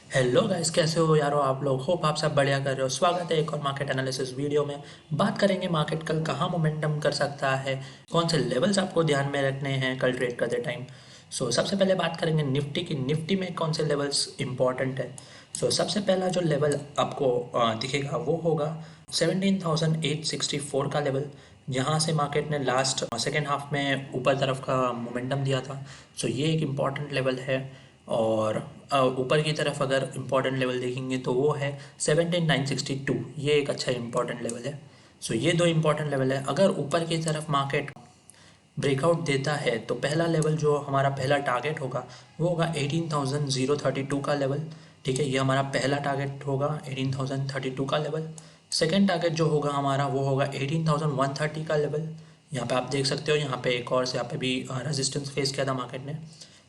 Hello guys, कैसे हो यारो आप लोग। होप आप सब बढ़िया कर रहे हो। स्वागत है एक और मार्केट एनालिसिस वीडियो में। बात करेंगे मार्केट कल कहाँ मोमेंटम कर सकता है, कौन से लेवल्स आपको ध्यान में रखने हैं कल ट्रेड करते टाइम। सबसे पहले बात करेंगे निफ्टी की। निफ्टी में कौन से लेवल्स इंपॉर्टेंट है। सबसे पहला जो लेवल आपको दिखेगा वो होगा 17,864 का लेवल, जहाँ से मार्केट ने लास्ट सेकेंड हाफ में ऊपर तरफ का मोमेंटम दिया था। ये एक इम्पॉर्टेंट लेवल है। और ऊपर की तरफ अगर इम्पॉर्टेंट लेवल देखेंगे तो वो है 17,962। ये एक अच्छा इम्पॉर्टेंट लेवल है। ये दो इम्पॉर्टेंट लेवल है। अगर ऊपर की तरफ मार्केट ब्रेकआउट देता है तो पहला लेवल जो हमारा पहला टारगेट होगा वो होगा 18,032 का लेवल। ठीक है, ये हमारा पहला टारगेट होगा 18,032 का लेवल। सेकेंड टारगेट जो होगा हमारा वो होगा 18,130 का लेवल। यहाँ पे आप देख सकते हो, यहाँ पे एक और से यहाँ पे भी रेजिस्टेंस फेस किया था मार्केट ने।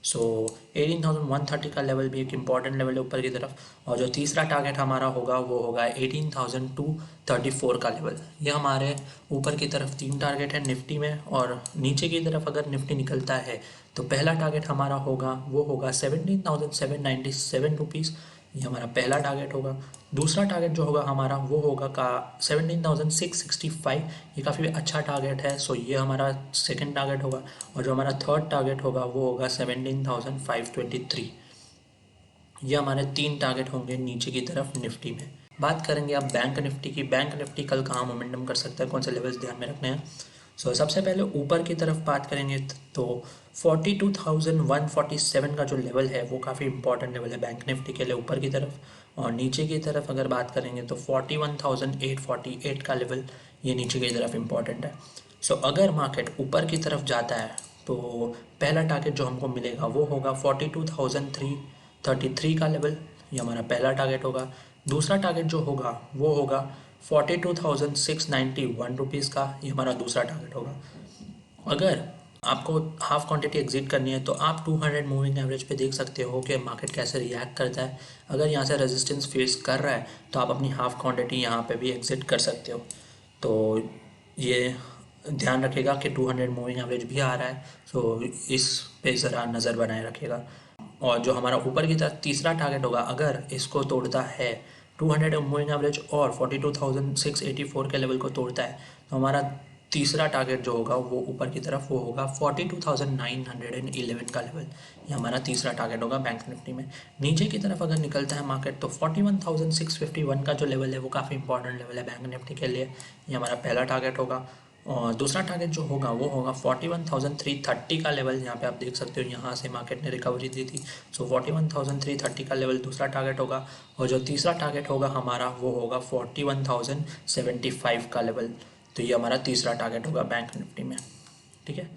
18,130 का लेवल भी एक इम्पॉर्टेंट लेवल है ऊपर की तरफ। और जो तीसरा टारगेट हमारा होगा वो होगा 18,234 का लेवल। ये हमारे ऊपर की तरफ तीन टारगेट है निफ्टी में। और नीचे की तरफ अगर निफ्टी निकलता है तो पहला टारगेट हमारा होगा वो होगा 17,797 रुपीज़। ये हमारा पहला टारगेट होगा। दूसरा टारगेट जो होगा हमारा वो होगा का 17,665। ये काफ़ी अच्छा टारगेट है। ये हमारा सेकंड टारगेट होगा। और जो हमारा थर्ड टारगेट होगा वो होगा 17,523। ये हमारे तीन टारगेट होंगे नीचे की तरफ निफ्टी में। बात करेंगे अब बैंक निफ्टी की। बैंक निफ्टी कल कहाँ मोमेंटम कर सकता है, कौन से लेवल्स ध्यान में रखने हैं। सबसे पहले ऊपर की तरफ बात करेंगे तो 42,147 का जो लेवल है वो काफ़ी इंपॉर्टेंट लेवल है बैंक निफ्टी के लिए ऊपर की तरफ। और नीचे की तरफ अगर बात करेंगे तो 41,848 का लेवल ये नीचे की तरफ इम्पॉर्टेंट है। अगर मार्केट ऊपर की तरफ जाता है तो पहला टारगेट जो हमको मिलेगा वो होगा 42,333 का लेवल। ये हमारा पहला टारगेट होगा। दूसरा टारगेट जो होगा वो होगा 42,691 रुपीज़ का। ये हमारा दूसरा टारगेट होगा। अगर आपको हाफ क्वांटिटी एग्जिट करनी है तो आप 200 मूविंग एवरेज पे देख सकते हो कि मार्केट कैसे रिएक्ट करता है। अगर यहाँ से रेजिस्टेंस फेस कर रहा है तो आप अपनी हाफ क्वांटिटी यहाँ पे भी एग्जिट कर सकते हो। तो ये ध्यान रखिएगा कि 200 मूविंग एवरेज भी आ रहा है। इस पे ज़रा नज़र बनाए रखिएगा। और जो हमारा ऊपर की तरफ तीसरा टारगेट होगा अगर इसको तोड़ता है 200 मूविंग एवरेज और 42,684 के लेवल को तोड़ता है तो हमारा तीसरा टारगेट जो होगा वो ऊपर की तरफ वो होगा 42,911 का लेवल। ये हमारा तीसरा टारगेट होगा बैंक निफ्टी में। नीचे की तरफ अगर निकलता है मार्केट तो 41,651 का जो लेवल है वो काफ़ी इंपॉर्टेंट लेवल है बैंक निफ्टी के लिए। ये हमारा पहला टारगेट होगा। और दूसरा टारगेट जो होगा वो होगा 41,330 का लेवल। यहाँ पे आप देख सकते हो यहाँ से मार्केट ने रिकवरी दी थी। 41,330 का लेवल दूसरा टारगेट होगा। और जो तीसरा टारगेट होगा हमारा वो होगा 41,075 का लेवल। तो ये हमारा तीसरा टारगेट होगा बैंक निफ्टी में। ठीक है।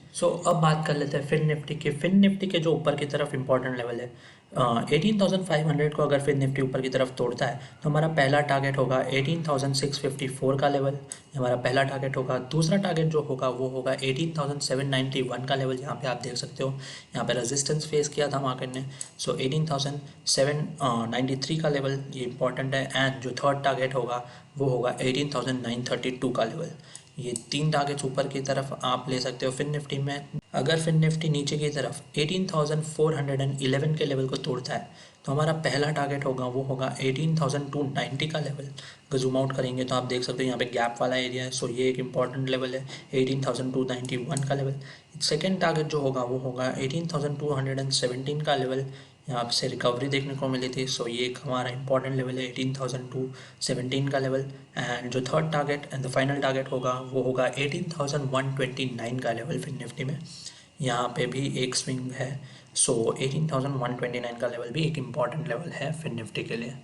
अब बात कर लेते हैं फिन निफ्टी की। फिन निफ्टी के जो ऊपर की तरफ इंपॉर्टेंट लेवल है 18,500 को अगर फिन निफ्टी ऊपर की तरफ तोड़ता है तो हमारा पहला टारगेट होगा 18,654 का लेवल। ये हमारा पहला टारगेट होगा। दूसरा टारगेट जो होगा वो होगा 18,791 का लेवल। यहाँ पे आप देख सकते हो यहाँ पे रेजिस्टेंस फेस किया था मार्केट ने। 18,793 का लेवल ये इंपॉर्टेंट है। एंड जो थर्ड टारगेट होगा वो होगा 18,932 का लेवल। ये तीन टारगेट्स ऊपर की तरफ आप ले सकते हो फिन निफ्टी में। अगर फिन निफ्टी नीचे की तरफ 18,411 के लेवल को तोड़ता है तो हमारा पहला टारगेट होगा वो होगा 18,290 का लेवल। अगर जूम आउट करेंगे तो आप देख सकते हो यहाँ पे गैप वाला एरिया है। ये एक इंपॉर्टेंट लेवल है 18,291 का लेवल। सेकेंड टारगेट जो होगा वो होगा 18,217 का लेवल। यहाँ से रिकवरी देखने को मिली थी। ये एक हमारा इंपॉर्टेंट लेवल है 18,217 का लेवल। एंड जो third target and the final target होगा वो होगा 18,129 का लेवल फिन निफ्टी में। यहाँ पे भी एक स्विंग है। 18,129 का लेवल भी एक इम्पॉर्टेंट लेवल है फिन निफ्टी के लिए।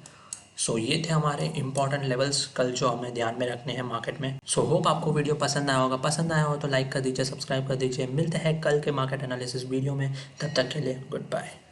ये थे हमारे इंपॉर्टेंट लेवल्स कल जो हमें ध्यान में रखने हैं मार्केट में। होप आपको वीडियो पसंद आया होगा। पसंद आया हो तो लाइक कर दीजिए, सब्सक्राइब कर दीजिए। मिलते हैं कल के मार्केट एनालिसिस वीडियो में। तब तक के लिए गुड बाय।